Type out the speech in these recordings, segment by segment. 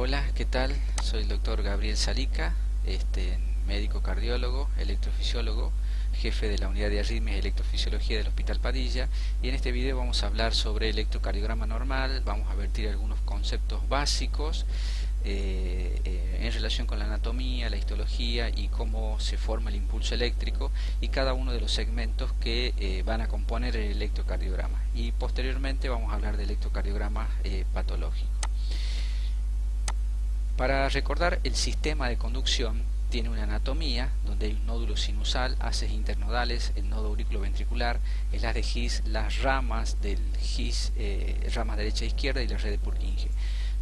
Hola, ¿qué tal? Soy el doctor Gabriel Salica, médico cardiólogo, electrofisiólogo, jefe de la unidad de arritmias y electrofisiología del Hospital Padilla, y en este video vamos a hablar sobre electrocardiograma normal. Vamos a vertir algunos conceptos básicos en relación con la anatomía, la histología y cómo se forma el impulso eléctrico y cada uno de los segmentos que van a componer el electrocardiograma. Y posteriormente vamos a hablar de electrocardiograma patológico. Para recordar, el sistema de conducción tiene una anatomía donde hay un nódulo sinusal, haces internodales, el nodo auriculoventricular, el haz de His, las ramas del His, ramas derecha e izquierda, y la red de Purkinje.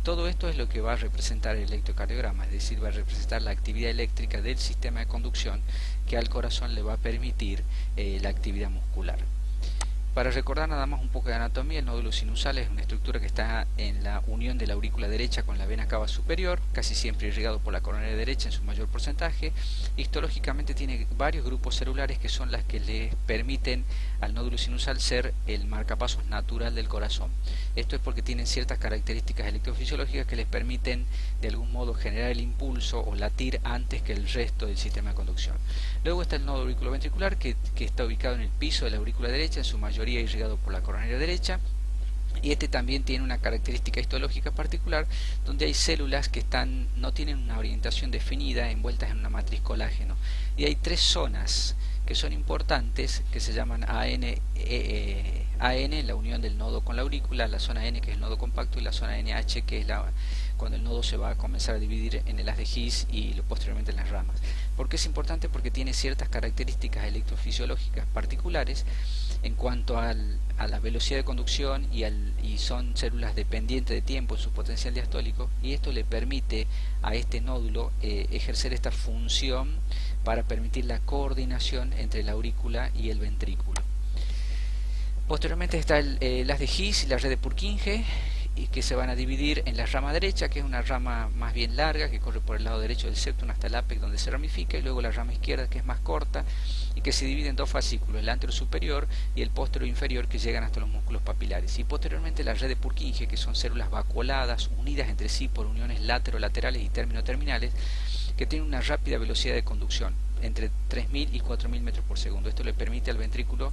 Todo esto es lo que va a representar el electrocardiograma, es decir, va a representar la actividad eléctrica del sistema de conducción que al corazón le va a permitir la actividad muscular. Para recordar nada más un poco de anatomía, el nódulo sinusal es una estructura que está en la unión de la aurícula derecha con la vena cava superior, casi siempre irrigado por la coronaria derecha en su mayor porcentaje. Histológicamente tiene varios grupos celulares que son las que le permiten al nódulo sinusal ser el marcapasos natural del corazón. Esto es porque tienen ciertas características electrofisiológicas que les permiten de algún modo generar el impulso o latir antes que el resto del sistema de conducción. Luego está el nodo auriculoventricular que está ubicado en el piso de la aurícula derecha, en su mayoría irrigado por la coronaria derecha, y este también tiene una característica histológica particular donde hay células que no tienen una orientación definida, envueltas en una matriz colágeno, y hay tres zonas que son importantes, que se llaman AN, la unión del nodo con la aurícula, la zona N, que es el nodo compacto, y la zona NH, que es cuando el nodo se va a comenzar a dividir en el haz de His y posteriormente en las ramas. ¿Por qué es importante? Porque tiene ciertas características electrofisiológicas particulares en cuanto a la velocidad de conducción y son células dependientes de tiempo en su potencial diastólico, y esto le permite a este nódulo ejercer esta función para permitir la coordinación entre la aurícula y el ventrículo. Posteriormente está el haz de His y la red de Purkinje, y que se van a dividir en la rama derecha, que es una rama más bien larga que corre por el lado derecho del septum hasta el ápex donde se ramifica, y luego la rama izquierda, que es más corta y que se divide en dos fascículos, el anterior superior y el posterior inferior, que llegan hasta los músculos papilares, y posteriormente la red de Purkinje, que son células vacuoladas unidas entre sí por uniones laterales y terminales, que tienen una rápida velocidad de conducción entre 3.000 y 4.000 metros por segundo. Esto le permite al ventrículo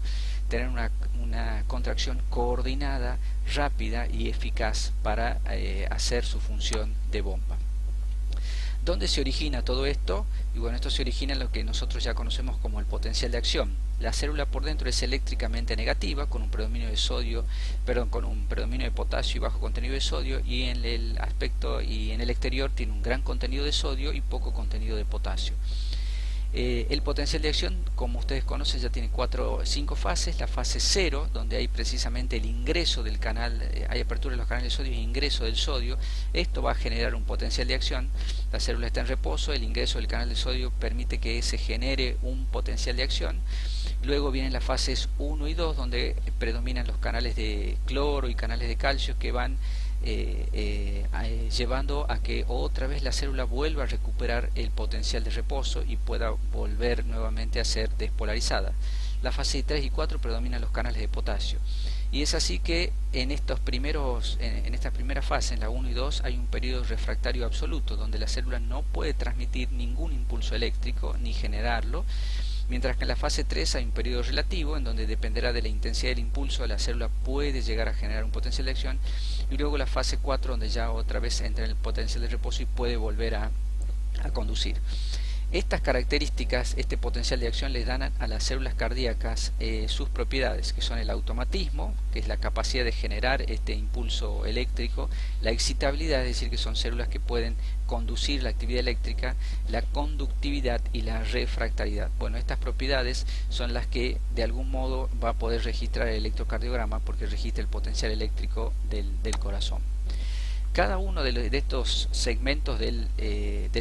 tener una contracción coordinada, rápida y eficaz para hacer su función de bomba. ¿Dónde se origina todo esto? Y bueno, esto se origina en lo que nosotros ya conocemos como el potencial de acción. La célula por dentro es eléctricamente negativa, con un predominio de potasio y bajo contenido de sodio, y en el aspecto y en el exterior tiene un gran contenido de sodio y poco contenido de potasio. El potencial de acción, como ustedes conocen, ya tiene 5 fases. La fase 0, donde hay precisamente el ingreso del canal, hay apertura de los canales de sodio y ingreso del sodio. Esto va a generar un potencial de acción. La célula está en reposo, el ingreso del canal de sodio permite que se genere un potencial de acción. Luego vienen las fases 1 y 2, donde predominan los canales de cloro y canales de calcio, que van llevando a que otra vez la célula vuelva a recuperar el potencial de reposo y pueda volver nuevamente a ser despolarizada. La fase 3 y 4 predominan los canales de potasio, y es así que en esta primera fase, en la 1 y 2, hay un periodo refractario absoluto donde la célula no puede transmitir ningún impulso eléctrico ni generarlo, mientras que en la fase 3 hay un periodo relativo en donde dependerá de la intensidad del impulso, la célula puede llegar a generar un potencial de acción, y luego la fase 4, donde ya otra vez entra en el potencial de reposo y puede volver a conducir. Estas características, este potencial de acción, les dan a las células cardíacas sus propiedades, que son el automatismo, que es la capacidad de generar este impulso eléctrico, la excitabilidad, es decir, que son células que pueden conducir la actividad eléctrica, la conductividad y la refractariedad. Bueno, estas propiedades son las que de algún modo va a poder registrar el electrocardiograma, porque registra el potencial eléctrico del corazón. Cada uno de estos segmentos del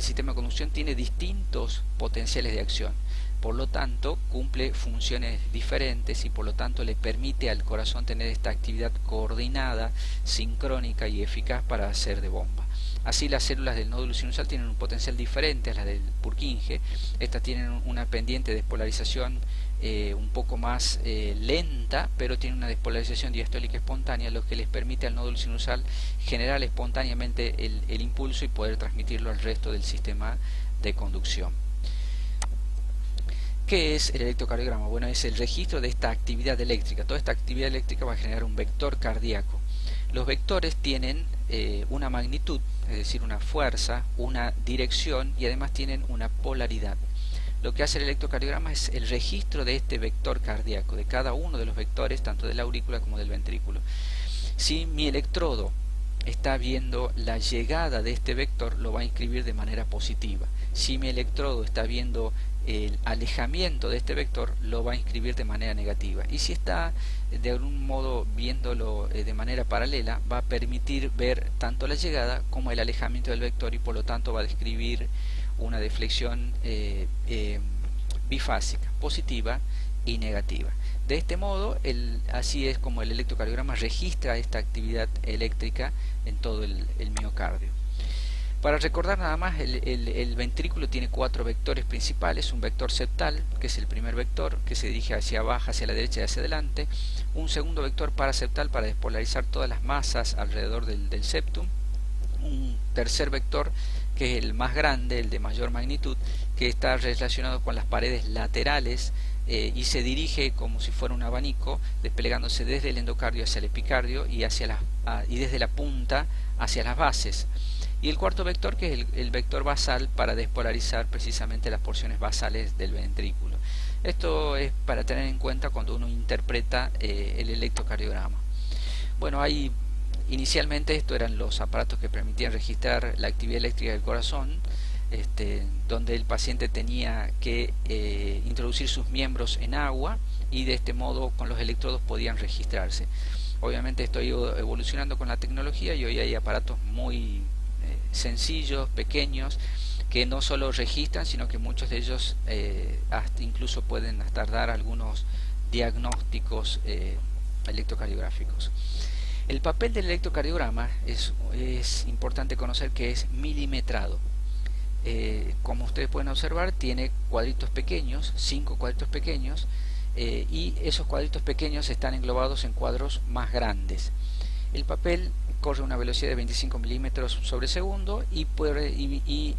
sistema de conducción tiene distintos potenciales de acción. Por lo tanto, cumple funciones diferentes y por lo tanto le permite al corazón tener esta actividad coordinada, sincrónica y eficaz para hacer de bomba. Así, las células del nódulo sinusal tienen un potencial diferente a las del Purkinje. Estas tienen una pendiente de despolarización un poco más lenta, pero tiene una despolarización diastólica espontánea, lo que les permite al nódulo sinusal generar espontáneamente el impulso y poder transmitirlo al resto del sistema de conducción. ¿Qué es el electrocardiograma? Bueno, es el registro de esta actividad eléctrica. Toda esta actividad eléctrica va a generar un vector cardíaco. Los vectores tienen una magnitud, es decir, una fuerza, una dirección y además tienen una polaridad. Lo que hace el electrocardiograma es el registro de este vector cardíaco, de cada uno de los vectores, tanto de la aurícula como del ventrículo. Si mi electrodo está viendo la llegada de este vector, lo va a inscribir de manera positiva. Si mi electrodo está viendo el alejamiento de este vector, lo va a inscribir de manera negativa. Y si está de algún modo viéndolo de manera paralela, va a permitir ver tanto la llegada como el alejamiento del vector y por lo tanto va a describir una deflexión bifásica, positiva y negativa. De este modo, así es como el electrocardiograma registra esta actividad eléctrica en todo el miocardio. Para recordar nada más, el ventrículo tiene 4 vectores principales: un vector septal, que es el primer vector, que se dirige hacia abajo, hacia la derecha y hacia adelante; un segundo vector paraseptal para despolarizar todas las masas alrededor del septum; un tercer vector, que es el más grande, el de mayor magnitud, que está relacionado con las paredes laterales y se dirige como si fuera un abanico, desplegándose desde el endocardio hacia el epicardio y desde la punta hacia las bases. Y el cuarto vector, que es el vector basal, para despolarizar precisamente las porciones basales del ventrículo. Esto es para tener en cuenta cuando uno interpreta el electrocardiograma. Bueno, inicialmente estos eran los aparatos que permitían registrar la actividad eléctrica del corazón, donde el paciente tenía que introducir sus miembros en agua y de este modo con los electrodos podían registrarse. Obviamente esto ha ido evolucionando con la tecnología y hoy hay aparatos muy sencillos, pequeños, que no solo registran, sino que muchos de ellos hasta incluso pueden hasta dar algunos diagnósticos electrocardiográficos. El papel del electrocardiograma es importante conocer que es milimetrado. Como ustedes pueden observar, tiene cuadritos pequeños, 5 cuadritos pequeños, y esos cuadritos pequeños están englobados en cuadros más grandes. El papel corre a una velocidad de 25 milímetros sobre segundo y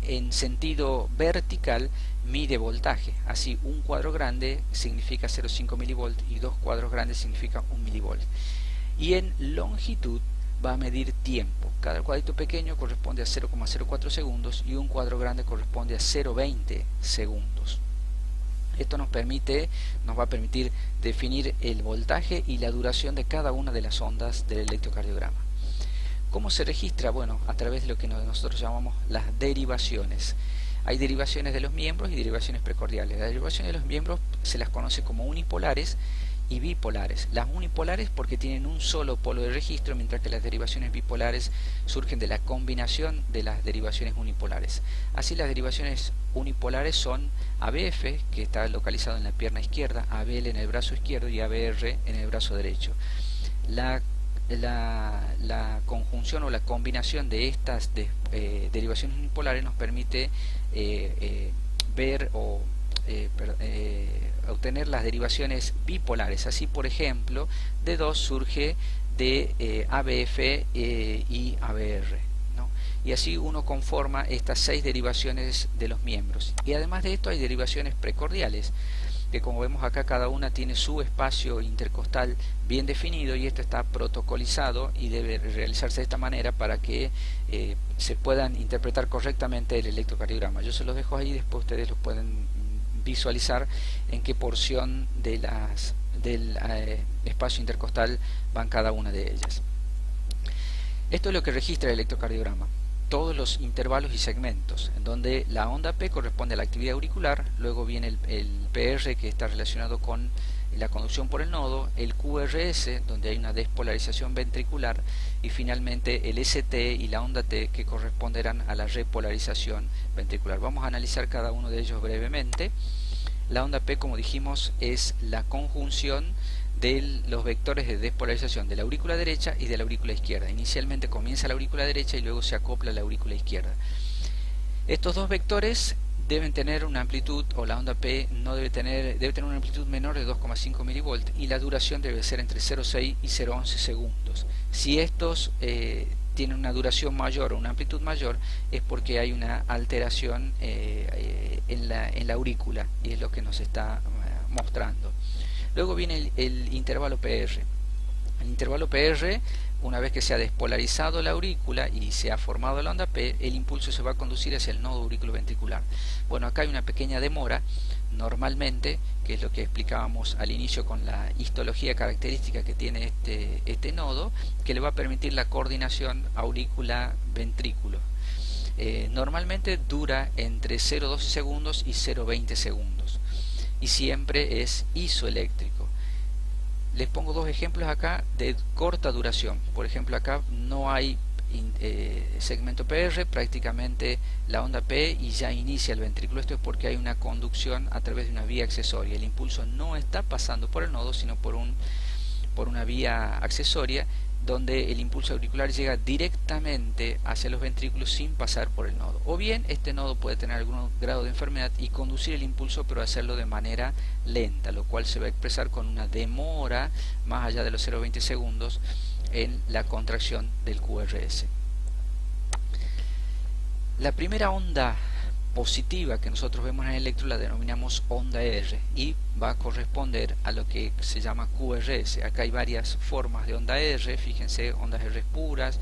en sentido vertical mide voltaje. Así, un cuadro grande significa 0,5 milivolt y 2 cuadros grandes significa 1 milivolt. Y en longitud va a medir tiempo. Cada cuadrito pequeño corresponde a 0,04 segundos y un cuadro grande corresponde a 0,20 segundos. Esto nos va a permitir definir el voltaje y la duración de cada una de las ondas del electrocardiograma. ¿Cómo se registra? Bueno, a través de lo que nosotros llamamos las derivaciones. Hay derivaciones de los miembros y derivaciones precordiales. Las derivaciones de los miembros se las conoce como unipolares y bipolares. Las unipolares porque tienen un solo polo de registro, mientras que las derivaciones bipolares surgen de la combinación de las derivaciones unipolares. Así, las derivaciones unipolares son ABF, que está localizado en la pierna izquierda, ABL en el brazo izquierdo y ABR en el brazo derecho. La conjunción o la combinación de estas derivaciones unipolares nos permite ver o obtener las derivaciones bipolares. Así, por ejemplo, de 2 surge de ABF y ABR, ¿no? Y así uno conforma estas 6 derivaciones de los miembros. Y además de esto hay derivaciones precordiales, que como vemos acá cada una tiene su espacio intercostal bien definido y esto está protocolizado y debe realizarse de esta manera para que se puedan interpretar correctamente el electrocardiograma. Yo se los dejo ahí, después ustedes los pueden visualizar en qué porción del espacio intercostal van cada una de ellas. Esto es lo que registra el electrocardiograma: todos los intervalos y segmentos, en donde la onda P corresponde a la actividad auricular, luego viene el PR, que está relacionado con la conducción por el nodo, el QRS, donde hay una despolarización ventricular, y finalmente el ST y la onda T, que corresponderán a la repolarización ventricular. Vamos a analizar cada uno de ellos brevemente. La onda P, como dijimos, es la conjunción de los vectores de despolarización de la aurícula derecha y de la aurícula izquierda. Inicialmente comienza la aurícula derecha y luego se acopla a la aurícula izquierda. Estos dos vectores deben tener una amplitud, o la onda P no debe tener una amplitud menor de 2,5 milivolts, y la duración debe ser entre 0,6 y 0,11 segundos. Si estos tienen una duración mayor o una amplitud mayor, es porque hay una alteración en la aurícula, y es lo que nos está mostrando. Luego viene el intervalo PR. El intervalo PR, una vez que se ha despolarizado la aurícula y se ha formado la onda P, el impulso se va a conducir hacia el nodo auriculoventricular. Bueno, acá hay una pequeña demora, normalmente, que es lo que explicábamos al inicio con la histología característica que tiene este nodo, que le va a permitir la coordinación aurícula-ventrículo. Normalmente dura entre 0,12 segundos y 0,20 segundos, y siempre es isoeléctrico. Les pongo dos ejemplos acá de corta duración. Por ejemplo, acá no hay segmento PR, prácticamente la onda P y ya inicia el ventrículo. Esto es porque hay una conducción a través de una vía accesoria. El impulso no está pasando por el nodo, sino por una vía accesoria, donde el impulso auricular llega directamente hacia los ventrículos sin pasar por el nodo. O bien este nodo puede tener algún grado de enfermedad y conducir el impulso, pero hacerlo de manera lenta, lo cual se va a expresar con una demora más allá de los 0,20 segundos en la contracción del QRS. La primera onda positiva que nosotros vemos en el electro la denominamos onda R, y va a corresponder a lo que se llama QRS. Acá hay varias formas de onda R, fíjense, ondas R puras,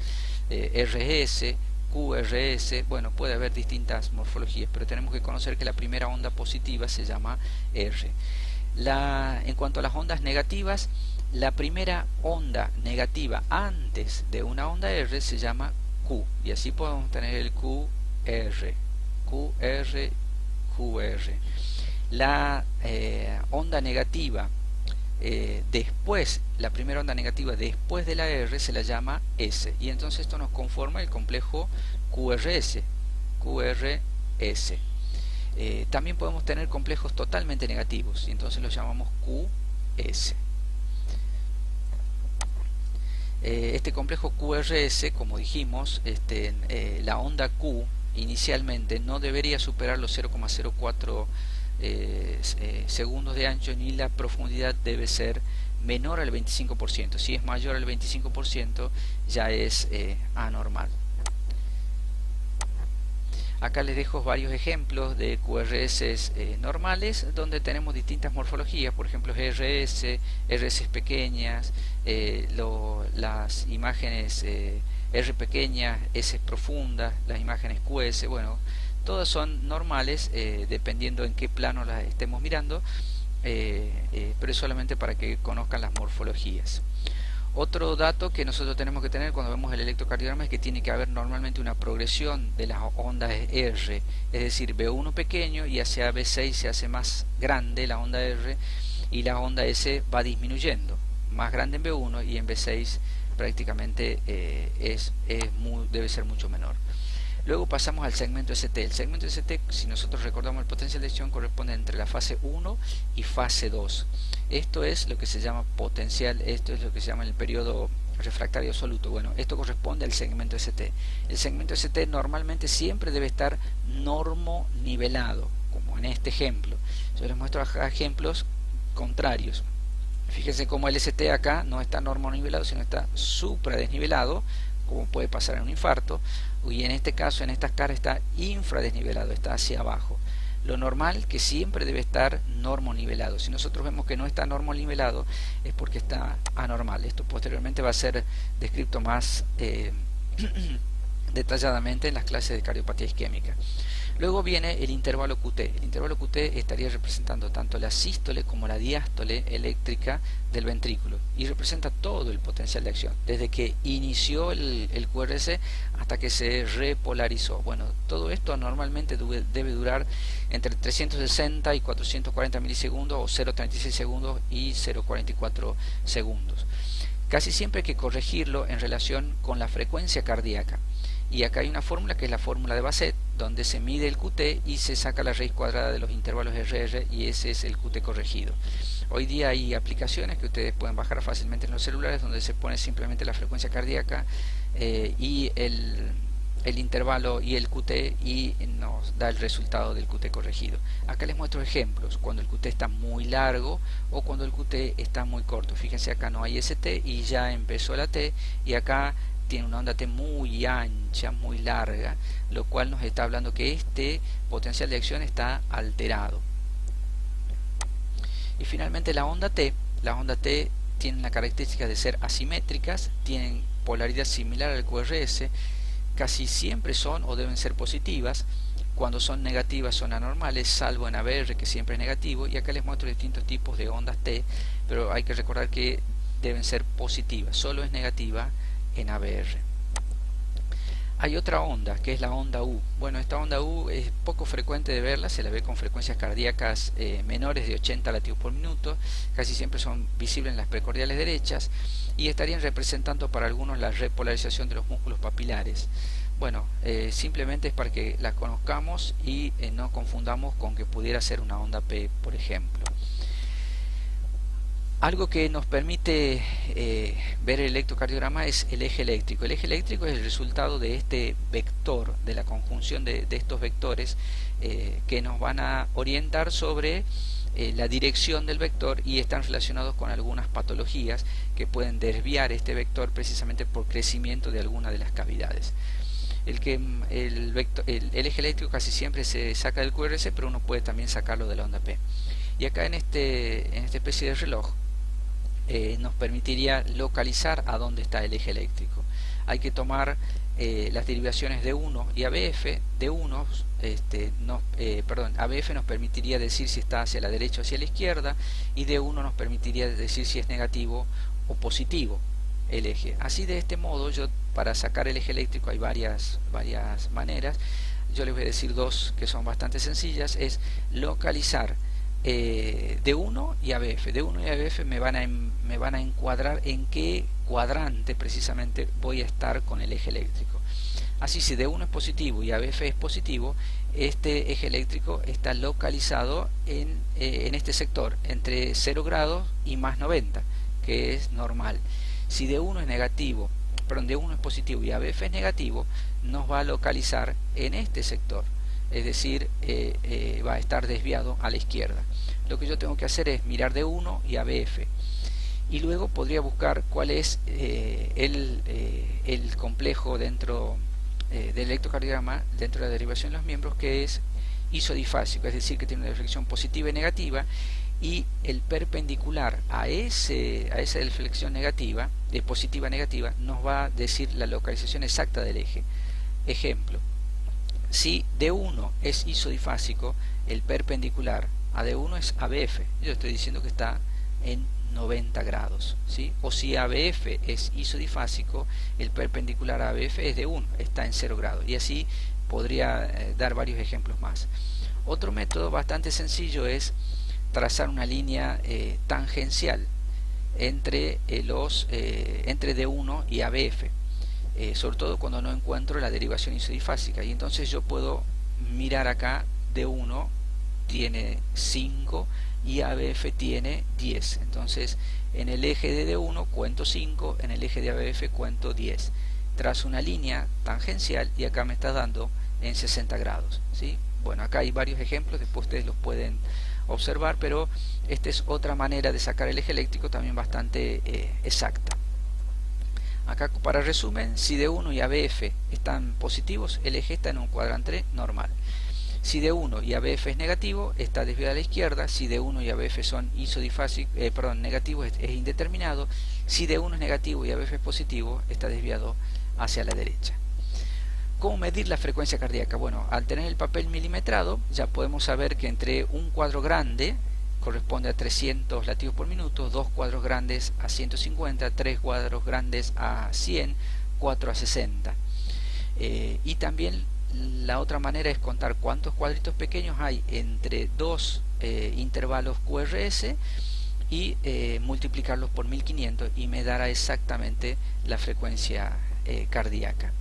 RS, QRS, bueno, puede haber distintas morfologías, pero tenemos que conocer que la primera onda positiva se llama R. En cuanto a las ondas negativas, la primera onda negativa antes de una onda R se llama Q, y así podemos tener el QR. QR, QR. La onda negativa después, la primera onda negativa después de la R se la llama S, y entonces esto nos conforma el complejo QRS. QRS. También podemos tener complejos totalmente negativos, y entonces los llamamos QS. Este complejo QRS, como dijimos, la onda Q inicialmente no debería superar los 0,04 segundos de ancho, ni la profundidad debe ser menor al 25%. Si es mayor al 25% ya es anormal. Acá les dejo varios ejemplos de QRS normales, donde tenemos morfologías, por ejemplo RS, RS pequeñas, las imágenes R pequeñas, S profundas, las imágenes QS, bueno, todas son normales dependiendo en qué plano las estemos mirando, pero es solamente para que conozcan las morfologías. Otro dato que nosotros tenemos que tener cuando vemos el electrocardiograma es que tiene que haber normalmente una progresión de las ondas R, es decir, B1 pequeño y hacia B6 se hace más grande la onda R, y la onda S va disminuyendo, más grande en B1 y en B6 prácticamente debe ser mucho menor. Luego pasamos al segmento ST. El segmento ST, si nosotros recordamos el potencial de acción, corresponde entre la fase 1 y fase 2. Esto es lo que se llama potencial, esto es lo que se llama el periodo refractario absoluto. Bueno, esto corresponde al segmento ST. El segmento ST normalmente siempre debe estar normonivelado, como en este ejemplo. Yo les muestro ejemplos contrarios. Fíjense cómo el ST acá no está normonivelado, sino está supradesnivelado, como puede pasar en un infarto, y en este caso, en estas caras, está infradesnivelado, está hacia abajo. Lo normal que siempre debe estar normonivelado. Si nosotros vemos que no está normonivelado, es porque está anormal. Esto posteriormente va a ser descrito más detalladamente en las clases de cardiopatía isquémica. Luego viene el intervalo QT. El intervalo QT estaría representando tanto la sístole como la diástole eléctrica del ventrículo, y representa todo el potencial de acción, desde que inició el QRS hasta que se repolarizó. Bueno, todo esto normalmente debe durar entre 360 y 440 milisegundos, o 0,36 segundos y 0,44 segundos. Casi siempre hay que corregirlo en relación con la frecuencia cardíaca. Y acá hay una fórmula que es la fórmula de Bassett, donde se mide el QT y se saca la raíz cuadrada de los intervalos RR, y ese es el QT corregido. Hoy día hay aplicaciones que ustedes pueden bajar fácilmente en los celulares, donde se pone simplemente la frecuencia cardíaca y el el intervalo y el QT y nos da el resultado del QT corregido. Acá les muestro ejemplos cuando el QT está muy largo o cuando el QT está muy corto. Fíjense, acá no hay ST y ya empezó la T, y acá tiene una onda T muy ancha, muy larga, lo cual nos está hablando que este potencial de acción está alterado. Y finalmente la onda T tiene la característica de ser asimétricas, tienen polaridad similar al QRS, casi siempre son o deben ser positivas. Cuando son negativas son anormales, salvo en ABR, que siempre es negativo. Y acá les muestro distintos tipos de ondas T, pero hay que recordar que deben ser positivas, solo es negativa en ABR. Hay otra onda, que es la onda U. Bueno, esta onda U es poco frecuente de verla, se la ve con frecuencias cardíacas menores de 80 latidos por minuto, casi siempre son visibles en las precordiales derechas y estarían representando para algunos la repolarización de los músculos papilares. Bueno, simplemente es para que la conozcamos y no confundamos con que pudiera ser una onda P, por ejemplo. Algo que nos permite ver el electrocardiograma es el eje eléctrico. El eje eléctrico es el resultado de este vector, de la conjunción de estos vectores que nos van a orientar sobre la dirección del vector, y están relacionados con algunas patologías que pueden desviar este vector precisamente por crecimiento de alguna de las cavidades. El eje eléctrico casi siempre se saca del QRS, pero uno puede también sacarlo de la onda P. Y acá en esta especie de reloj nos permitiría localizar a dónde está el eje eléctrico. Hay que tomar las derivaciones de 1 y ABF. ABF nos permitiría decir si está hacia la derecha o hacia la izquierda, y D1 nos permitiría decir si es negativo o positivo el eje. Así, de este modo, para sacar el eje eléctrico hay varias maneras. Yo les voy a decir dos que son bastante sencillas. Es localizar D1 y ABF. D1 y ABF me van a encuadrar en qué cuadrante precisamente voy a estar con el eje eléctrico. Así, si D1 es positivo y ABF es positivo, este eje eléctrico está localizado en este sector, entre 0 grados y más 90, que es normal. Si D1 es negativo, perdón, D1 es positivo y ABF es negativo, nos va a localizar en este sector, es decir, va a estar desviado a la izquierda. Lo que yo tengo que hacer es mirar D1 y ABF, y luego podría buscar cuál es el complejo dentro del electrocardiograma, dentro de la derivación de los miembros, que es isodifásico, es decir, que tiene una deflexión positiva y negativa, y el perpendicular a esa deflexión negativa, positiva negativa, nos va a decir la localización exacta del eje. Ejemplo: si D1 es isodifásico, el perpendicular a D1 es ABF. Yo estoy diciendo que está en 90 grados, ¿sí? O si ABF es isodifásico, el perpendicular a ABF es D1, está en 0 grados. Y así podría dar varios ejemplos más. Otro método bastante sencillo es trazar una línea tangencial entre D1 y ABF. Sobre todo cuando no encuentro la derivación isodifásica, y entonces yo puedo mirar acá, D1 tiene 5 y ABF tiene 10, entonces en el eje de D1 cuento 5, en el eje de ABF cuento 10, trazo una línea tangencial y acá me está dando en 60 grados, ¿sí? Bueno, acá hay varios ejemplos, después ustedes los pueden observar, pero esta es otra manera de sacar el eje eléctrico también bastante exacta. Acá, para resumen, si D1 y ABF están positivos, el eje está en un cuadrante normal. Si D1 y ABF es negativo, está desviado a la izquierda. Si D1 y ABF son negativos, es indeterminado. Si D1 es negativo y ABF es positivo, está desviado hacia la derecha. ¿Cómo medir la frecuencia cardíaca? Bueno, al tener el papel milimetrado, ya podemos saber que entre un cuadro grande corresponde a 300 latidos por minuto, 2 cuadros grandes a 150, 3 cuadros grandes a 100, 4 a 60. Y también la otra manera es contar cuántos cuadritos pequeños hay entre dos intervalos QRS y multiplicarlos por 1500, y me dará exactamente la frecuencia cardíaca.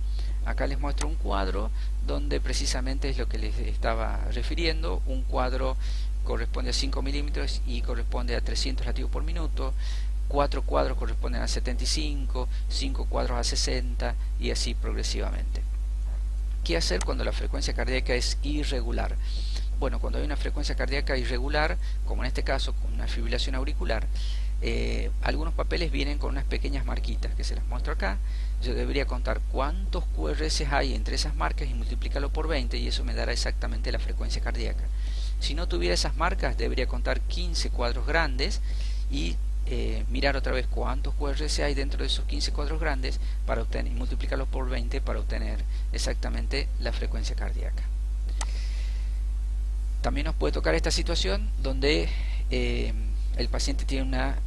Acá les muestro un cuadro donde precisamente es lo que les estaba refiriendo. Un cuadro corresponde a 5 milímetros y corresponde a 300 latidos por minuto. 4 cuadros corresponden a 75, 5 cuadros a 60, y así progresivamente. ¿Qué hacer cuando la frecuencia cardíaca es irregular? Bueno, cuando hay una frecuencia cardíaca irregular, como en este caso con una fibrilación auricular, algunos papeles vienen con unas pequeñas marquitas que se las muestro acá. Yo debería contar cuántos QRS hay entre esas marcas y multiplicarlo por 20 y eso me dará exactamente la frecuencia cardíaca. Si no tuviera esas marcas, debería contar 15 cuadros grandes y mirar otra vez cuántos QRS hay dentro de esos 15 cuadros grandes para obtener, y multiplicarlos por 20 para obtener exactamente la frecuencia cardíaca. También nos puede tocar esta situación donde el paciente tiene una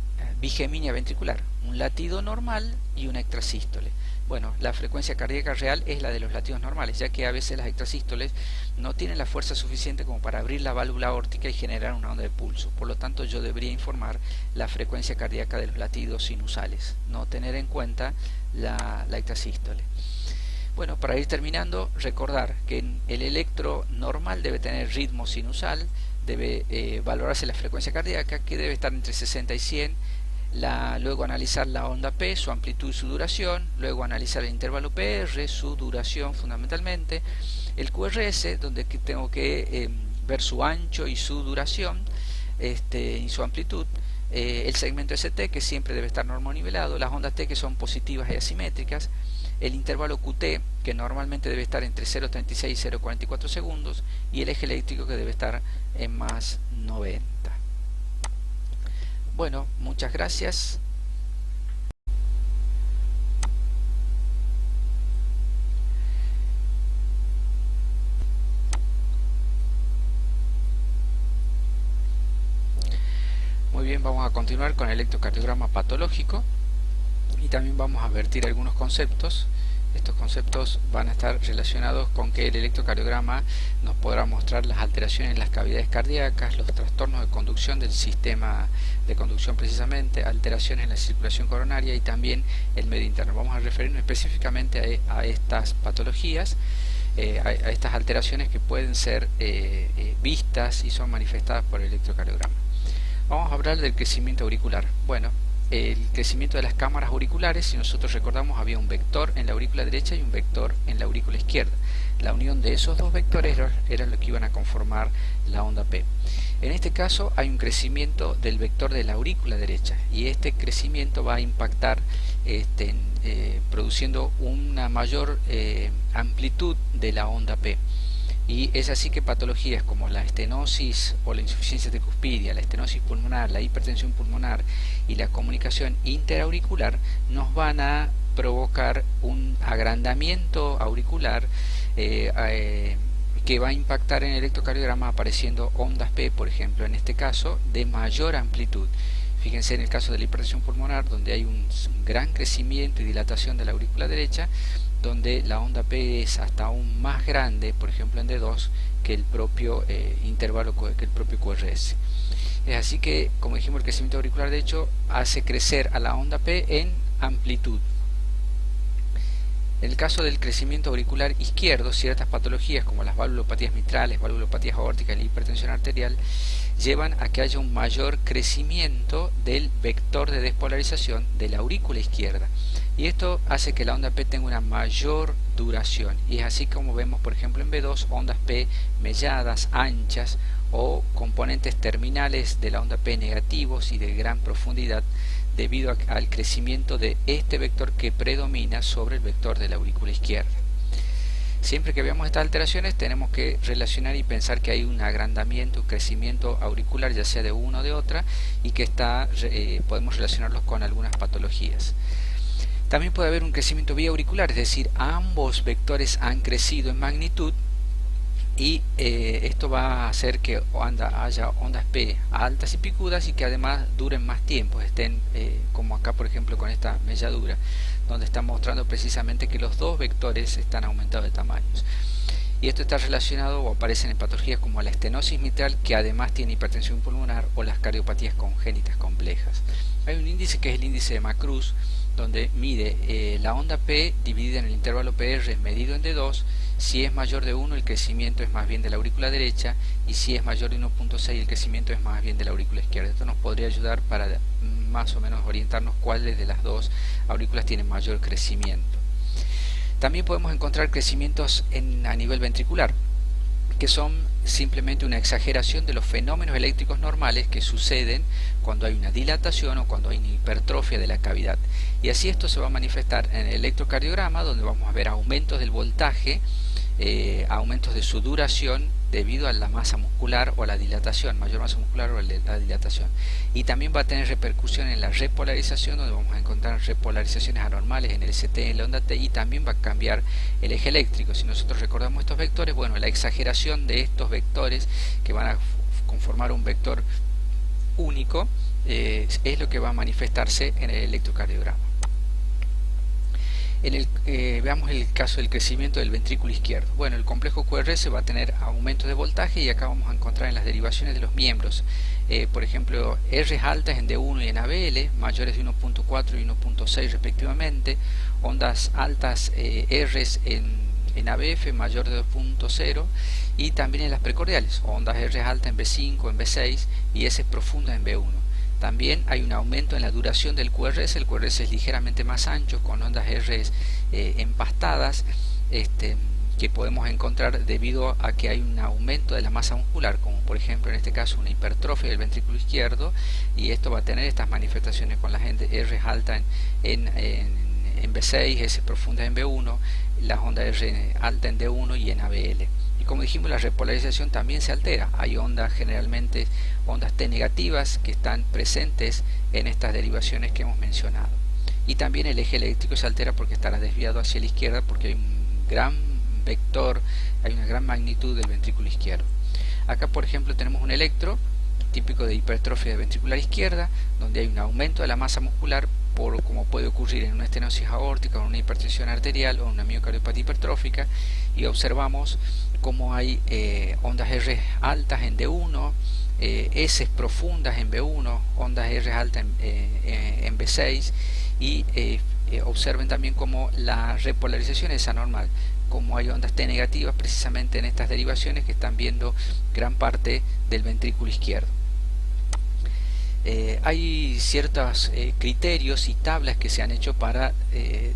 bigeminia ventricular, un latido normal y una extrasístole. Bueno, la frecuencia cardíaca real es la de los latidos normales, ya que a veces las extrasístoles no tienen la fuerza suficiente como para abrir la válvula aórtica y generar una onda de pulso. Por lo tanto, yo debería informar la frecuencia cardíaca de los latidos sinusales, no tener en cuenta la extrasístole. Bueno, para ir terminando, recordar que el electro normal debe tener ritmo sinusal, debe valorarse la frecuencia cardíaca, que debe estar entre 60 y 100, luego analizar la onda P, su amplitud y su duración, luego analizar el intervalo PR, su duración fundamentalmente, el QRS, donde tengo que ver su ancho y su duración y su amplitud, el segmento ST, que siempre debe estar normonivelado, las ondas T, que son positivas y asimétricas, el intervalo QT, que normalmente debe estar entre 0,36 y 0,44 segundos, y el eje eléctrico, que debe estar en más 90. Bueno, muchas gracias. Muy bien, vamos a continuar con el electrocardiograma patológico y también vamos a vertir algunos conceptos. Estos conceptos van a estar relacionados con que el electrocardiograma nos podrá mostrar las alteraciones en las cavidades cardíacas, los trastornos de conducción del sistema de conducción precisamente, alteraciones en la circulación coronaria y también el medio interno. Vamos a referirnos específicamente a estas patologías, a estas alteraciones que pueden ser vistas y son manifestadas por el electrocardiograma. Vamos a hablar del crecimiento auricular. Bueno, el crecimiento de las cámaras auriculares, si nosotros recordamos, había un vector en la aurícula derecha y un vector en la aurícula izquierda. La unión de esos dos vectores era lo que iban a conformar la onda P. En este caso hay un crecimiento del vector de la aurícula derecha y este crecimiento va a impactar produciendo una mayor amplitud de la onda P. Y es así que patologías como la estenosis o la insuficiencia tricuspidia, la estenosis pulmonar, la hipertensión pulmonar y la comunicación interauricular nos van a provocar un agrandamiento auricular que va a impactar en el electrocardiograma apareciendo ondas P, por ejemplo, en este caso, de mayor amplitud. Fíjense en el caso de la hipertensión pulmonar, donde hay un gran crecimiento y dilatación de la aurícula derecha, donde la onda P es hasta aún más grande, por ejemplo en D2, que el propio intervalo, que el propio QRS. Es así que, como dijimos, el crecimiento auricular de hecho hace crecer a la onda P en amplitud. En el caso del crecimiento auricular izquierdo, ciertas patologías como las valvulopatías mitrales, valvulopatías aórticas y la hipertensión arterial llevan a que haya un mayor crecimiento del vector de despolarización de la aurícula izquierda. Y esto hace que la onda P tenga una mayor duración. Y es así como vemos, por ejemplo, en B2, ondas P melladas, anchas o componentes terminales de la onda P negativos y de gran profundidad debido al crecimiento de este vector que predomina sobre el vector de la aurícula izquierda. Siempre que veamos estas alteraciones tenemos que relacionar y pensar que hay un agrandamiento, un crecimiento auricular, ya sea de una o de otra, y que podemos relacionarlos con algunas patologías. También puede haber un crecimiento biauricular, es decir, ambos vectores han crecido en magnitud y esto va a hacer que haya ondas P altas y picudas y que además duren más tiempo, estén como acá por ejemplo con esta melladura, donde está mostrando precisamente que los dos vectores están aumentados de tamaños. Y esto está relacionado o aparece en patologías como la estenosis mitral, que además tiene hipertensión pulmonar, o las cardiopatías congénitas complejas. Hay un índice que es el índice de Macruz, donde mide la onda P dividida en el intervalo PR medido en D2. Si es mayor de 1 el crecimiento es más bien de la aurícula derecha y si es mayor de 1.6 el crecimiento es más bien de la aurícula izquierda. Esto nos podría ayudar para más o menos orientarnos cuáles de las dos aurículas tienen mayor crecimiento. También podemos encontrar crecimientos a nivel ventricular, que son simplemente una exageración de los fenómenos eléctricos normales que suceden cuando hay una dilatación o cuando hay una hipertrofia de la cavidad. Y así esto se va a manifestar en el electrocardiograma, donde vamos a ver aumentos del voltaje, aumentos de su duración debido a la masa muscular o a la dilatación, mayor masa muscular o a la dilatación. Y también va a tener repercusión en la repolarización, donde vamos a encontrar repolarizaciones anormales en el ST, en la onda T, y también va a cambiar el eje eléctrico. Si nosotros recordamos estos vectores, bueno, la exageración de estos vectores que van a conformar un vector único es lo que va a manifestarse en el electrocardiograma. Veamos el caso del crecimiento del ventrículo izquierdo. Bueno, el complejo QRS va a tener aumento de voltaje, y acá vamos a encontrar en las derivaciones de los miembros, por ejemplo, R altas en D1 y en ABL, mayores de 1.4 y 1.6 respectivamente, ondas altas R en ABF mayor de 2.0, y también en las precordiales, ondas R altas en B5, en B6 y S profundas en B1. También hay un aumento en la duración del QRS. El QRS es ligeramente más ancho, con ondas R empastadas, que podemos encontrar debido a que hay un aumento de la masa muscular, como por ejemplo en este caso una hipertrofia del ventrículo izquierdo, y esto va a tener estas manifestaciones con la gente R alta en B6, S profunda en B1, las ondas R alta en D1 y en ABL. Y como dijimos, la repolarización también se altera. Hay ondas, generalmente ondas T negativas, que están presentes en estas derivaciones que hemos mencionado. Y también el eje eléctrico se altera porque estará desviado hacia la izquierda, porque hay un gran vector, hay una gran magnitud del ventrículo izquierdo. Acá, por ejemplo, tenemos un electro típico de hipertrofia ventricular izquierda, donde hay un aumento de la masa muscular, como puede ocurrir en una estenosis aórtica, o una hipertensión arterial o una miocardiopatía hipertrófica, y observamos cómo hay ondas R altas en D1, S profundas en B1, ondas R altas en B6, y observen también cómo la repolarización es anormal, como hay ondas T negativas precisamente en estas derivaciones que están viendo gran parte del ventrículo izquierdo. Hay ciertos criterios y tablas que se han hecho para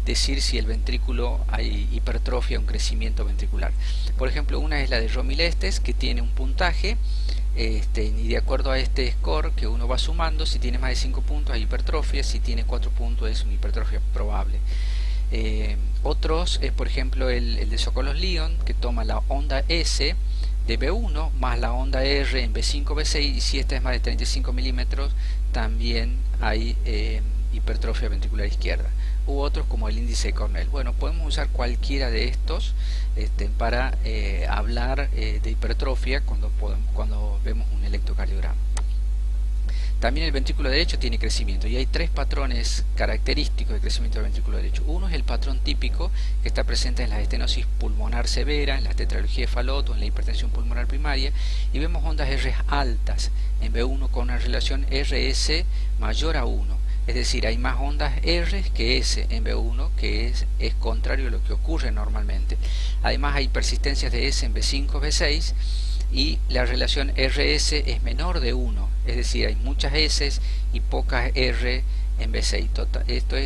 decir si el ventrículo hay hipertrofia o un crecimiento ventricular. Por ejemplo, una es la de Romilestes, que tiene un puntaje, y de acuerdo a este score que uno va sumando, si tiene más de 5 puntos hay hipertrofia, si tiene 4 puntos es una hipertrofia probable. Otros es, por ejemplo, el de Sokolos-Lyon, que toma la onda S de B1 más la onda R en B5, B6, y si esta es más de 35 milímetros también hay hipertrofia ventricular izquierda. U otros como el índice de Cornell. Bueno, podemos usar cualquiera de estos para hablar de hipertrofia cuando vemos un electrocardiograma. También el ventrículo derecho tiene crecimiento, y hay tres patrones característicos de crecimiento del ventrículo derecho. Uno es el patrón típico, que está presente en la estenosis pulmonar severa, en la tetralogía de Fallot o en la hipertensión pulmonar primaria, y vemos ondas R altas en B1 con una relación RS mayor a 1. Es decir, hay más ondas R que S en B1, que es contrario a lo que ocurre normalmente. Además hay persistencias de S en B5, B6, y la relación RS es menor de 1, es decir, hay muchas S y pocas R en B6. Esto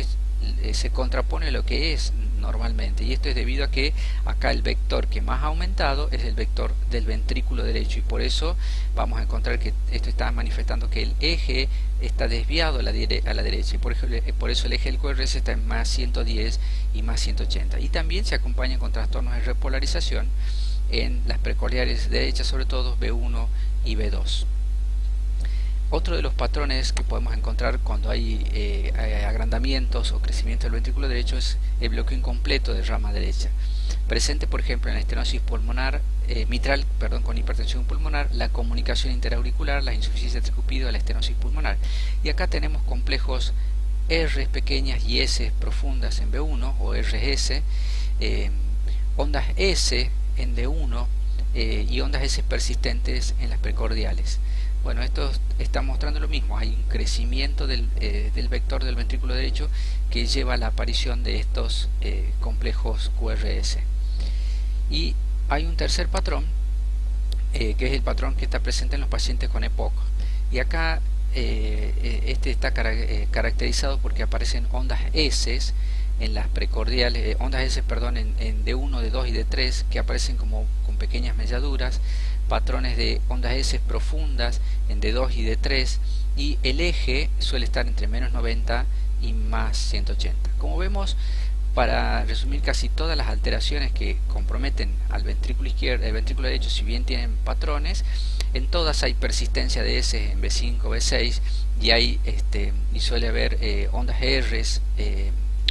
se contrapone a lo que es normalmente, y esto es debido a que acá el vector que más ha aumentado es el vector del ventrículo derecho, y por eso vamos a encontrar que esto está manifestando que el eje está desviado a la derecha, y por eso el eje del QRS está en más 110 y más 180, y también se acompaña con trastornos de repolarización en las precordiales derechas, sobre todo B1 y B2. Otro de los patrones que podemos encontrar cuando hay agrandamientos o crecimiento del ventrículo derecho es el bloqueo incompleto de rama derecha, presente por ejemplo en la estenosis pulmonar mitral con hipertensión pulmonar, la comunicación interauricular, la insuficiencia tricupido, la estenosis pulmonar. Y acá tenemos complejos R pequeñas y S profundas en B1 o RS, ondas S en D1 y ondas S persistentes en las precordiales. Bueno, esto está mostrando lo mismo, hay un crecimiento del vector del ventrículo derecho que lleva a la aparición de estos complejos QRS. Y hay un tercer patrón, que es el patrón que está presente en los pacientes con EPOC. Y acá este está caracterizado porque aparecen ondas S en las precordiales, ondas S, perdón, en D1, D2 y D3, que aparecen como con pequeñas melladuras, patrones de ondas S profundas en D2 y D3, y el eje suele estar entre menos 90 y más 180. Como vemos, para resumir, casi todas las alteraciones que comprometen al ventrículo izquierdo, el ventrículo derecho, si bien tienen patrones, en todas hay persistencia de S en B5, B6, y hay y suele haber ondas R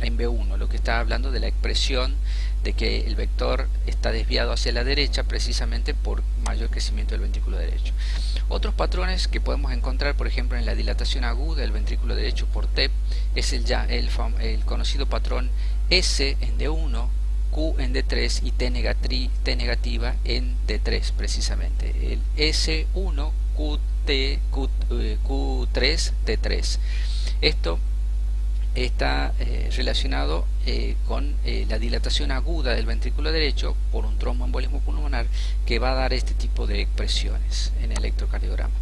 en B1, lo que está hablando de la expresión de que el vector está desviado hacia la derecha precisamente por mayor crecimiento del ventrículo derecho. Otros patrones que podemos encontrar, por ejemplo, en la dilatación aguda del ventrículo derecho por TEP, es el conocido patrón S en D1, Q en D3 y T negativa en D3 precisamente. El S1, QT, Q3, T3. Esto está relacionado con la dilatación aguda del ventrículo derecho por un tromboembolismo pulmonar, que va a dar este tipo de expresiones en el electrocardiograma.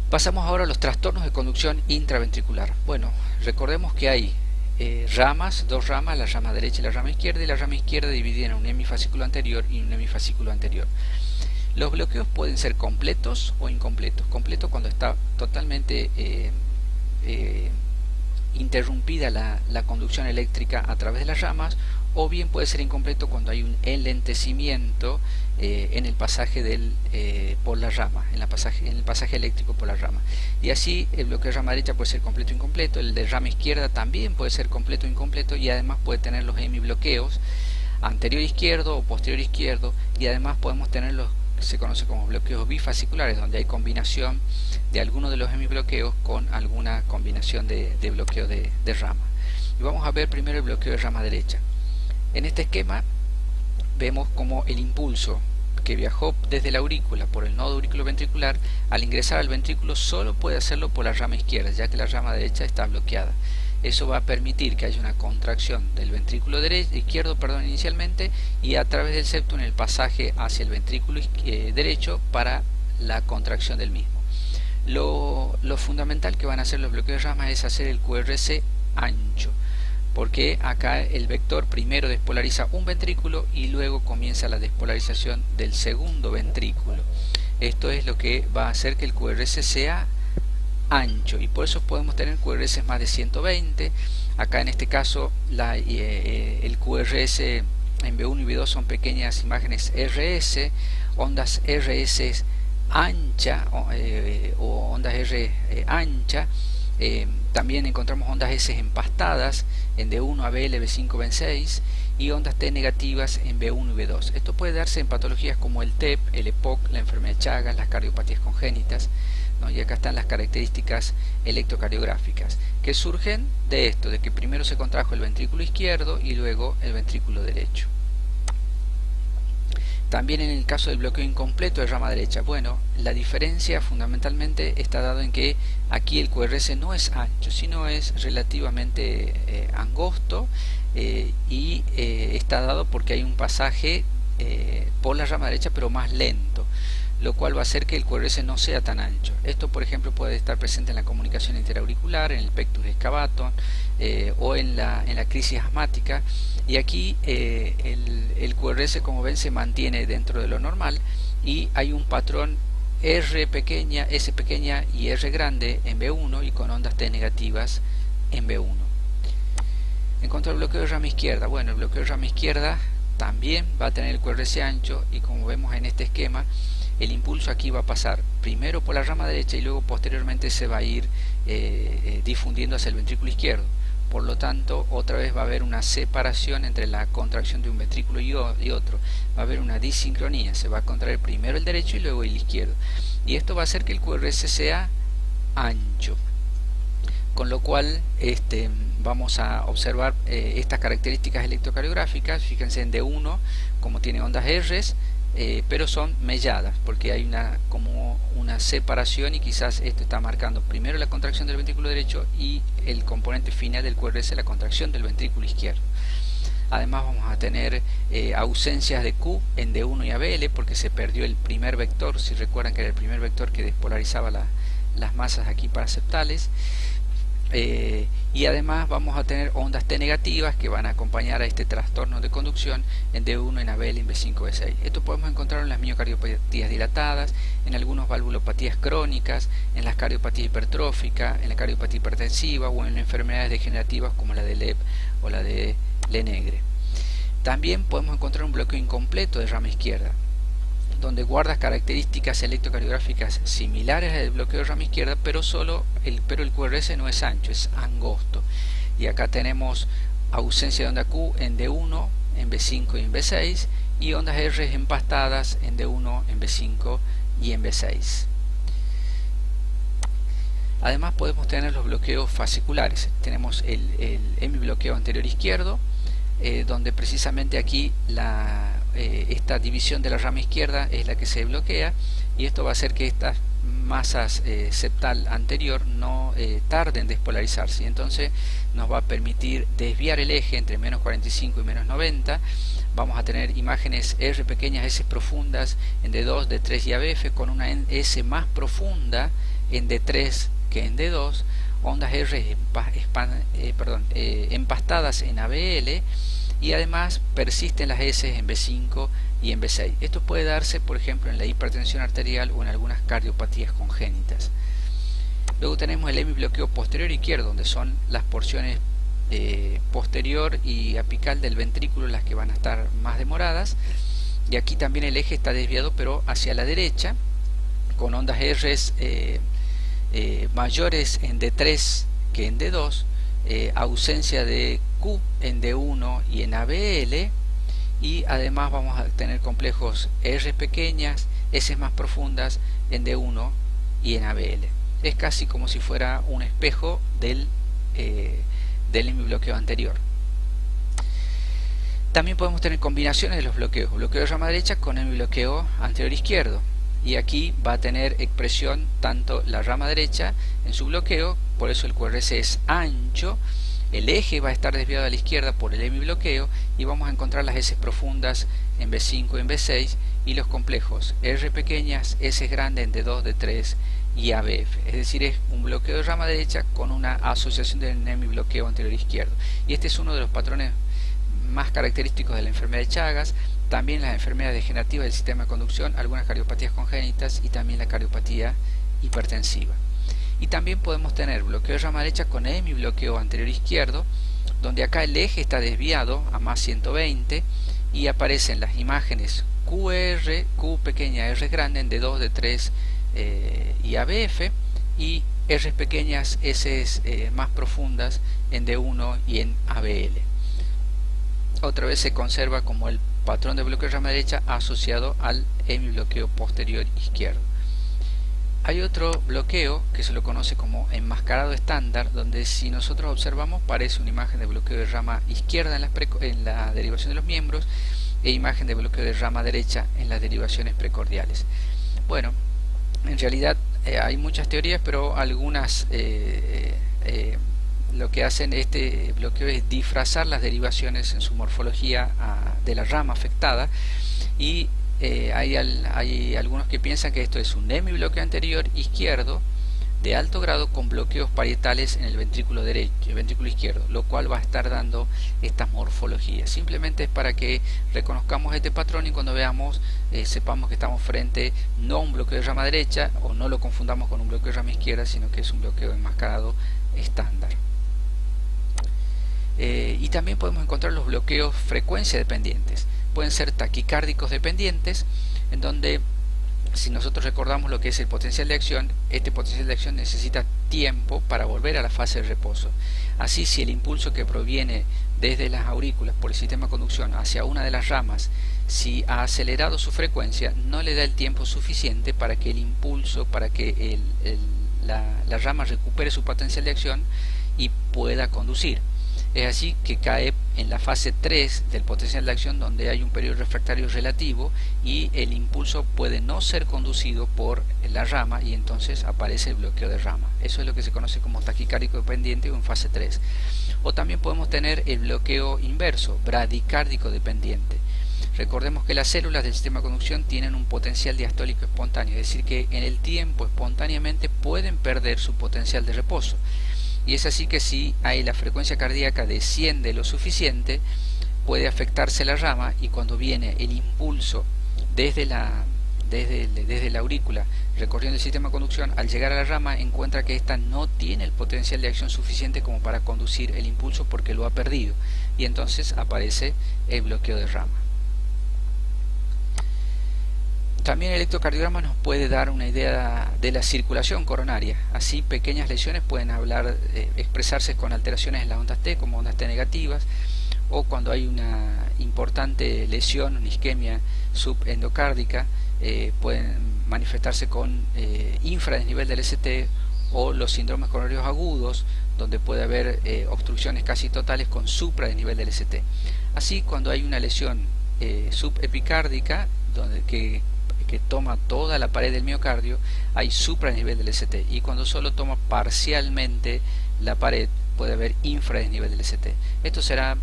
Pasamos ahora a los trastornos de conducción intraventricular. Bueno, recordemos que hay dos ramas, la rama derecha y la rama izquierda dividida en un hemifascículo anterior y un hemifascículo anterior. Los bloqueos pueden ser completos o incompletos. Completo cuando está totalmente interrumpida la conducción eléctrica a través de las ramas, o bien puede ser incompleto cuando hay un enlentecimiento en el pasaje por la rama, en el pasaje eléctrico por la rama. Y así el bloqueo de rama derecha puede ser completo o incompleto, el de rama izquierda también puede ser completo o incompleto, y además puede tener los hemibloqueos anterior izquierdo o posterior izquierdo, y además podemos tener los que se conoce como bloqueos bifasciculares, donde hay combinación de alguno de los hemibloqueos con alguna combinación de bloqueo de rama. Y vamos a ver primero el bloqueo de rama derecha. En este esquema vemos como el impulso que viajó desde la aurícula por el nodo auriculoventricular, al ingresar al ventrículo solo puede hacerlo por la rama izquierda, ya que la rama derecha está bloqueada. Eso va a permitir que haya una contracción del ventrículo izquierdo inicialmente, y a través del septum en el pasaje hacia el ventrículo derecho para la contracción del mismo. Lo fundamental que van a hacer los bloqueos de rama es hacer el QRS ancho, porque acá el vector primero despolariza un ventrículo y luego comienza la despolarización del segundo ventrículo. Esto es lo que va a hacer que el QRS sea ancho, y por eso podemos tener QRS más de 120. Acá en este caso el QRS en B1 y B2 son pequeñas imágenes RS, ondas RS ancha o ondas R ancha. También encontramos ondas S empastadas en D1, ABL, B5, B6, y ondas T negativas en B1 y B2. Esto puede darse en patologías como el TEP, el EPOC, la enfermedad de Chagas, las cardiopatías congénitas, ¿no? Y acá están las características electrocardiográficas que surgen de esto, de que primero se contrajo el ventrículo izquierdo y luego el ventrículo derecho. También en el caso del bloqueo incompleto de rama derecha, bueno, la diferencia fundamentalmente está dado en que aquí el QRS no es ancho, sino es relativamente angosto, y está dado porque hay un pasaje por la rama derecha pero más lento, lo cual va a hacer que el QRS no sea tan ancho. Esto, por ejemplo, puede estar presente en la comunicación interauricular, en el pectus excavatum, o en la crisis asmática. Y aquí el QRS, como ven, se mantiene dentro de lo normal, y hay un patrón R pequeña, S pequeña y R grande en B1 y con ondas T negativas en B1. En cuanto al bloqueo de rama izquierda, bueno, el bloqueo de rama izquierda también va a tener el QRS ancho, y como vemos en este esquema, el impulso aquí va a pasar primero por la rama derecha y luego posteriormente se va a ir difundiendo hacia el ventrículo izquierdo. Por lo tanto, otra vez va a haber una separación entre la contracción de un ventrículo y otro. Va a haber una disincronía, se va a contraer primero el derecho y luego el izquierdo. Y esto va a hacer que el QRS sea ancho. Con lo cual vamos a observar estas características electrocardiográficas. Fíjense en D1 como tiene ondas R's, pero son melladas porque hay como una separación, y quizás esto está marcando primero la contracción del ventrículo derecho y el componente final del QRS, la contracción del ventrículo izquierdo. Además vamos a tener ausencias de Q en D1 y ABL porque se perdió el primer vector, si recuerdan que era el primer vector que despolarizaba las masas aquí paraceptales. Y además vamos a tener ondas T negativas que van a acompañar a este trastorno de conducción en D1, en ABL, en B5, B6. Esto podemos encontrarlo en las miocardiopatías dilatadas, en algunas valvulopatías crónicas, en las cardiopatías hipertróficas, en la cardiopatía hipertensiva o en enfermedades degenerativas como la de Leber o la de Lenegre. También podemos encontrar un bloqueo incompleto de rama izquierda, donde guarda características electrocardiográficas similares al bloqueo de rama izquierda, pero el QRS no es ancho, es angosto. Y acá tenemos ausencia de onda Q en D1, en B5 y en B6, y ondas R empastadas en D1, en B5 y en B6. Además podemos tener los bloqueos fasciculares. Tenemos el hemibloqueo anterior izquierdo, donde precisamente aquí esta división de la rama izquierda es la que se bloquea, y esto va a hacer que estas masas septal anterior no tarden en despolarizarse, y entonces nos va a permitir desviar el eje entre menos 45 y menos 90. Vamos a tener imágenes R pequeñas, S profundas en D2, D3 y ABF, con una S más profunda en D3 que en D2, ondas R empastadas en ABL, y además persisten las S en B5 y en B6. Esto puede darse, por ejemplo, en la hipertensión arterial o en algunas cardiopatías congénitas. Luego tenemos el hemibloqueo posterior izquierdo, donde son las porciones posterior y apical del ventrículo las que van a estar más demoradas, y aquí también el eje está desviado pero hacia la derecha, con ondas R mayores en D3 que en D2, ausencia de Q en D1 y en ABL, y además vamos a tener complejos R pequeñas, S más profundas en D1 y en ABL. Es casi como si fuera un espejo del hemibloqueo anterior. También podemos tener combinaciones de los bloqueos, bloqueo de rama derecha con hemibloqueo anterior izquierdo, y aquí va a tener expresión tanto la rama derecha en su bloqueo, por eso el QRS es ancho, el eje va a estar desviado a la izquierda por el hemibloqueo, y vamos a encontrar las S profundas en B5 y en B6, y los complejos R pequeñas, S grandes en D2, D3 y ABF. Es decir, es un bloqueo de rama derecha con una asociación del hemibloqueo anterior izquierdo. Y este es uno de los patrones más característicos de la enfermedad de Chagas, también las enfermedades degenerativas del sistema de conducción, algunas cardiopatías congénitas y también la cardiopatía hipertensiva. Y también podemos tener bloqueo de rama derecha con hemibloqueo anterior izquierdo, donde acá el eje está desviado a más 120 y aparecen las imágenes QR, Q pequeña, R grande en D2, D3 y ABF, y R pequeñas, S más profundas en D1 y en ABL. Otra vez se conserva como el patrón de bloqueo de rama derecha asociado al hemibloqueo posterior izquierdo. Hay otro bloqueo que se lo conoce como enmascarado estándar, donde si nosotros observamos parece una imagen de bloqueo de rama izquierda en la derivación de los miembros, e imagen de bloqueo de rama derecha en las derivaciones precordiales. Bueno, en realidad hay muchas teorías, pero algunas lo que hacen este bloqueo es disfrazar las derivaciones en su morfología de la rama afectada, y hay algunos que piensan que esto es un hemibloqueo anterior izquierdo de alto grado con bloqueos parietales en el ventrículo derecho, el ventrículo izquierdo, lo cual va a estar dando estas morfologías. Simplemente es para que reconozcamos este patrón y cuando veamos sepamos que estamos frente no a un bloqueo de rama derecha, o no lo confundamos con un bloqueo de rama izquierda, sino que es un bloqueo enmascarado estándar. Y también podemos encontrar los bloqueos frecuencia dependientes. Pueden ser taquicárdicos dependientes, en donde si nosotros recordamos lo que es el potencial de acción, este potencial de acción necesita tiempo para volver a la fase de reposo. Así, si el impulso que proviene desde las aurículas por el sistema de conducción hacia una de las ramas, si ha acelerado su frecuencia, no le da el tiempo suficiente para que el impulso, para que la rama recupere su potencial de acción y pueda conducir. Es así que cae en la fase 3 del potencial de acción, donde hay un periodo refractario relativo y el impulso puede no ser conducido por la rama, y entonces aparece el bloqueo de rama. Eso es lo que se conoce como taquicárdico dependiente o en fase 3. O también podemos tener el bloqueo inverso, bradicárdico dependiente. Recordemos que las células del sistema de conducción tienen un potencial diastólico espontáneo, es decir, que en el tiempo espontáneamente pueden perder su potencial de reposo. Y es así que si hay la frecuencia cardíaca desciende lo suficiente, puede afectarse la rama, y cuando viene el impulso desde la aurícula recorriendo el sistema de conducción, al llegar a la rama encuentra que ésta no tiene el potencial de acción suficiente como para conducir el impulso porque lo ha perdido, y entonces aparece el bloqueo de rama. También el electrocardiograma nos puede dar una idea de la circulación coronaria. Así, pequeñas lesiones pueden expresarse con alteraciones en las ondas T, como ondas T negativas, o cuando hay una importante lesión, una isquemia subendocárdica, pueden manifestarse con infradesnivel del ST, o los síndromes coronarios agudos, donde puede haber obstrucciones casi totales con supradesnivel del ST. Así, cuando hay una lesión subepicárdica, que toma toda la pared del miocardio, hay supradesnivel del ST, y cuando solo toma parcialmente la pared, puede haber infradesnivel del ST. Esto será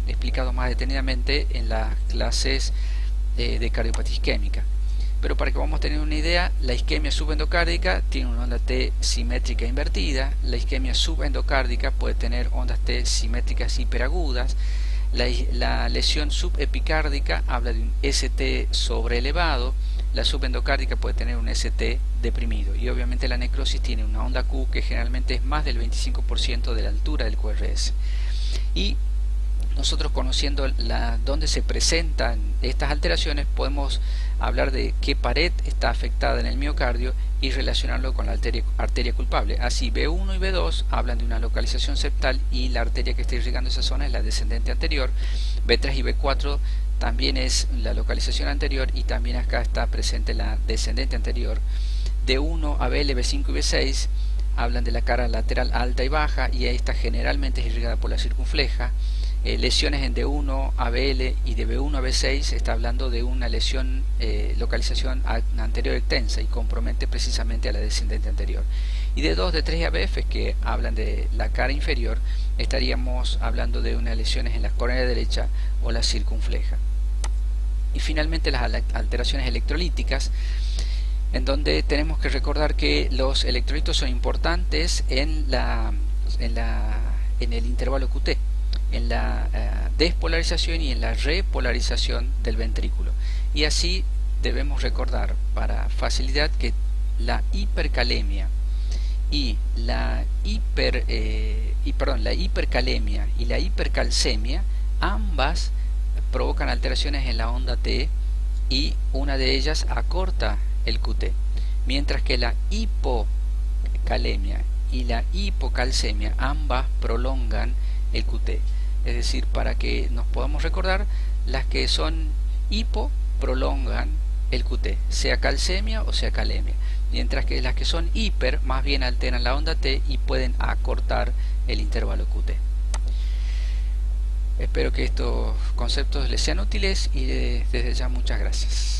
explicado más detenidamente en las clases de cardiopatía isquémica. Pero para que vamos a tener una idea, la isquemia subendocárdica tiene una onda T simétrica invertida, la isquemia subendocárdica puede tener ondas T simétricas hiperagudas, la lesión subepicárdica habla de un ST sobreelevado, la subendocárdica puede tener un ST deprimido, y obviamente la necrosis tiene una onda Q que generalmente es más del 25% de la altura del QRS. Y nosotros, conociendo dónde se presentan estas alteraciones, podemos hablar de qué pared está afectada en el miocardio y relacionarlo con la arteria culpable. Así, B1 y B2 hablan de una localización septal, y la arteria que está irrigando esa zona es la descendente anterior. B3 y B4 también es la localización anterior, y también acá está presente la descendente anterior. D1, ABL, B5 y B6 hablan de la cara lateral alta y baja, y esta generalmente es irrigada por la circunfleja. Lesiones en D1, ABL y de B1 a B6 está hablando de una lesión, localización anterior extensa, y compromete precisamente a la descendente anterior. Y D2, D3 y ABF, que hablan de la cara inferior, estaríamos hablando de unas lesiones en la córnea derecha o la circunfleja. Y finalmente las alteraciones electrolíticas, en donde tenemos que recordar que los electrolitos son importantes en el intervalo QT, en la despolarización y en la repolarización del ventrículo. Y así debemos recordar para facilidad que la hipercalemia y la hipercalemia y la hipercalcemia ambas provocan alteraciones en la onda T, y una de ellas acorta el QT, mientras que la hipocalemia y la hipocalcemia ambas prolongan el QT. Es decir, para que nos podamos recordar, las que son hipo prolongan el QT, sea calcemia o sea calemia, mientras que las que son hiper más bien alteran la onda T y pueden acortar el intervalo QT. Espero que estos conceptos les sean útiles, y desde ya muchas gracias.